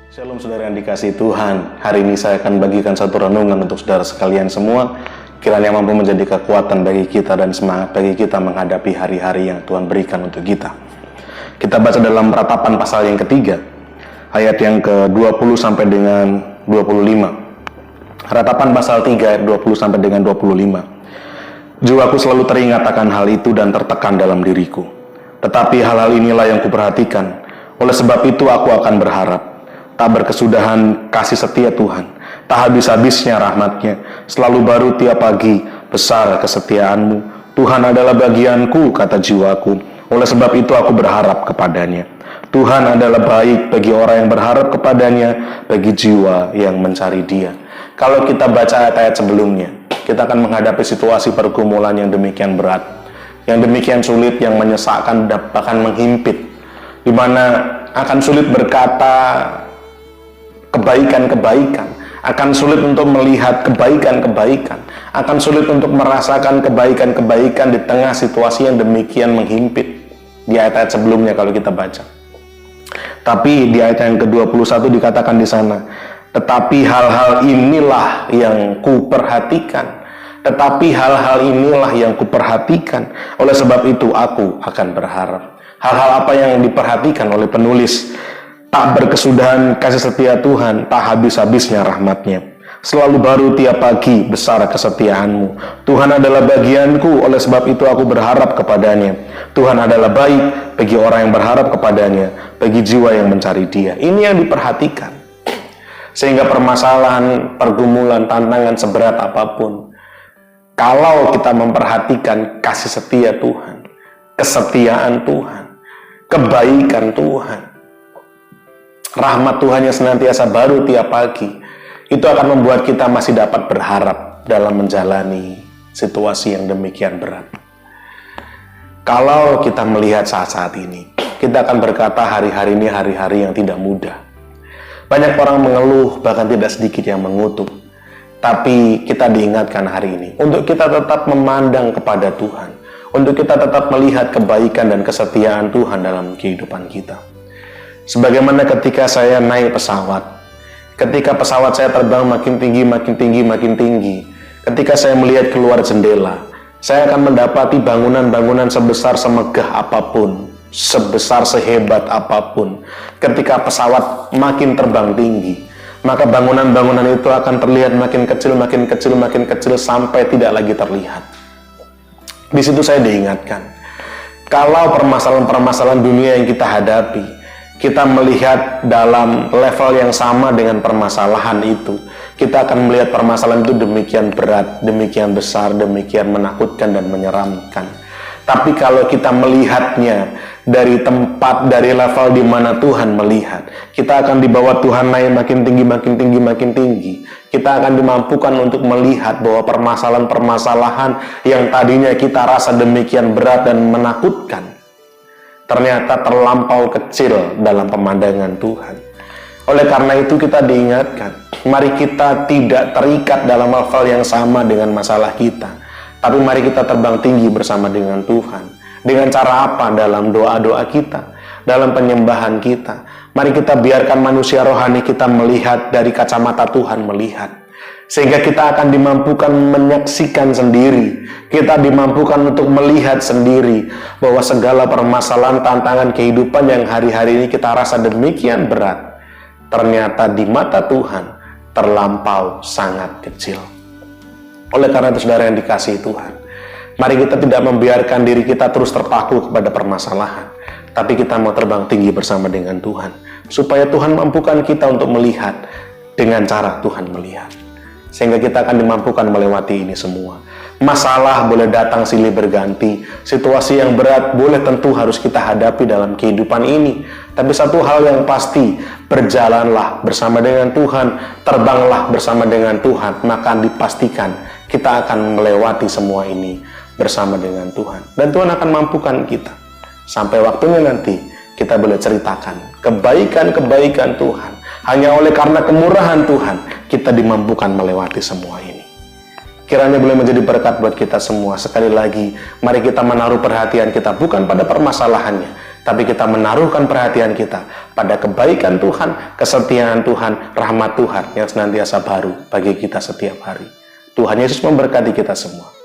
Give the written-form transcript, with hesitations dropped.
Shalom saudara yang dikasihi Tuhan. Hari ini saya akan bagikan satu renungan untuk saudara sekalian semua. Kiranya mampu menjadi kekuatan bagi kita dan semangat bagi kita menghadapi hari-hari yang Tuhan berikan untuk kita. Kita baca dalam Ratapan pasal yang ketiga, ayat yang ke-20 sampai dengan 25. Ratapan pasal 3 ayat 20 sampai dengan 25. Jiwaku selalu teringat akan hal itu dan tertekan dalam diriku. Tetapi hal-hal inilah yang kuperhatikan. Oleh sebab itu aku akan berharap. Tak berkesudahan kasih setia Tuhan, tak habis-habisnya rahmat-Nya, selalu baru tiap pagi, besar kesetiaan-Mu. Tuhan adalah bagianku, kata jiwaku, oleh sebab itu aku berharap kepadanya. Tuhan adalah baik bagi orang yang berharap kepadanya, bagi jiwa yang mencari Dia. Kalau kita baca ayat-ayat sebelumnya, kita akan menghadapi situasi pergumulan yang demikian berat, yang demikian sulit, yang menyesakkan, bahkan menghimpit, di mana akan sulit berkata kebaikan-kebaikan, akan sulit untuk melihat kebaikan-kebaikan, akan sulit untuk merasakan kebaikan-kebaikan di tengah situasi yang demikian menghimpit. Di ayat-ayat sebelumnya kalau kita baca. Tapi di ayat yang ke-21 dikatakan di sana, tetapi hal-hal inilah yang kuperhatikan. Tetapi hal-hal inilah yang kuperhatikan. Oleh sebab itu aku akan berharap. Hal-hal apa yang diperhatikan oleh penulis? Tak berkesudahan kasih setia Tuhan, tak habis-habisnya rahmat-Nya. Selalu baru tiap pagi, besar kesetiaan-Mu. Tuhan adalah bagianku, oleh sebab itu aku berharap kepadanya. Tuhan adalah baik bagi orang yang berharap kepadanya, bagi jiwa yang mencari Dia. Ini yang diperhatikan. Sehingga permasalahan, pergumulan, tantangan seberat apapun, kalau kita memperhatikan kasih setia Tuhan, kesetiaan Tuhan, kebaikan Tuhan, rahmat Tuhan yang senantiasa baru tiap pagi, itu akan membuat kita masih dapat berharap dalam menjalani situasi yang demikian berat. Kalau kita melihat saat-saat ini, kita akan berkata hari-hari ini hari-hari yang tidak mudah. Banyak orang mengeluh, bahkan tidak sedikit yang mengutuk. Tapi kita diingatkan hari ini untuk kita tetap memandang kepada Tuhan, untuk kita tetap melihat kebaikan dan kesetiaan Tuhan dalam kehidupan kita. Sebagaimana ketika saya naik pesawat, ketika pesawat saya terbang makin tinggi, makin tinggi, makin tinggi, ketika saya melihat keluar jendela, saya akan mendapati bangunan-bangunan sebesar semegah apapun, sebesar sehebat apapun. Ketika pesawat makin terbang tinggi, maka bangunan-bangunan itu akan terlihat makin kecil, makin kecil, makin kecil, sampai tidak lagi terlihat. Di situ saya diingatkan, kalau permasalahan-permasalahan dunia yang kita hadapi, kita melihat dalam level yang sama dengan permasalahan itu, kita akan melihat permasalahan itu demikian berat, demikian besar, demikian menakutkan dan menyeramkan. Tapi kalau kita melihatnya dari tempat, dari level di mana Tuhan melihat, kita akan dibawa Tuhan naik makin tinggi, makin tinggi, makin tinggi. Kita akan dimampukan untuk melihat bahwa permasalahan-permasalahan yang tadinya kita rasa demikian berat dan menakutkan, ternyata terlampau kecil dalam pemandangan Tuhan. Oleh karena itu kita diingatkan, mari kita tidak terikat dalam level yang sama dengan masalah kita, tapi mari kita terbang tinggi bersama dengan Tuhan. Dengan cara apa? Dalam doa-doa kita, dalam penyembahan kita. Mari kita biarkan manusia rohani kita melihat dari kacamata Tuhan melihat. Sehingga kita akan dimampukan menyaksikan sendiri, kita dimampukan untuk melihat sendiri bahwa segala permasalahan, tantangan kehidupan yang hari-hari ini kita rasa demikian berat, ternyata di mata Tuhan terlampau sangat kecil. Oleh karena itu saudara yang dikasihi Tuhan, mari kita tidak membiarkan diri kita terus terpaku kepada permasalahan, tapi kita mau terbang tinggi bersama dengan Tuhan, supaya Tuhan mampukan kita untuk melihat dengan cara Tuhan melihat. Sehingga kita akan dimampukan melewati ini semua. Masalah boleh datang silih berganti, situasi yang berat boleh tentu harus kita hadapi dalam kehidupan ini. Tapi satu hal yang pasti, berjalanlah bersama dengan Tuhan, terbanglah bersama dengan Tuhan, maka dipastikan kita akan melewati semua ini bersama dengan Tuhan. Dan Tuhan akan mampukan kita. Sampai waktunya nanti kita boleh ceritakan kebaikan-kebaikan Tuhan. Hanya oleh karena kemurahan Tuhan, kita dimampukan melewati semua ini. Kiranya boleh menjadi berkat buat kita semua. Sekali lagi, mari kita menaruh perhatian kita bukan pada permasalahannya, tapi kita menaruhkan perhatian kita pada kebaikan Tuhan, kesetiaan Tuhan, rahmat Tuhan yang senantiasa baru bagi kita setiap hari. Tuhan Yesus memberkati kita semua.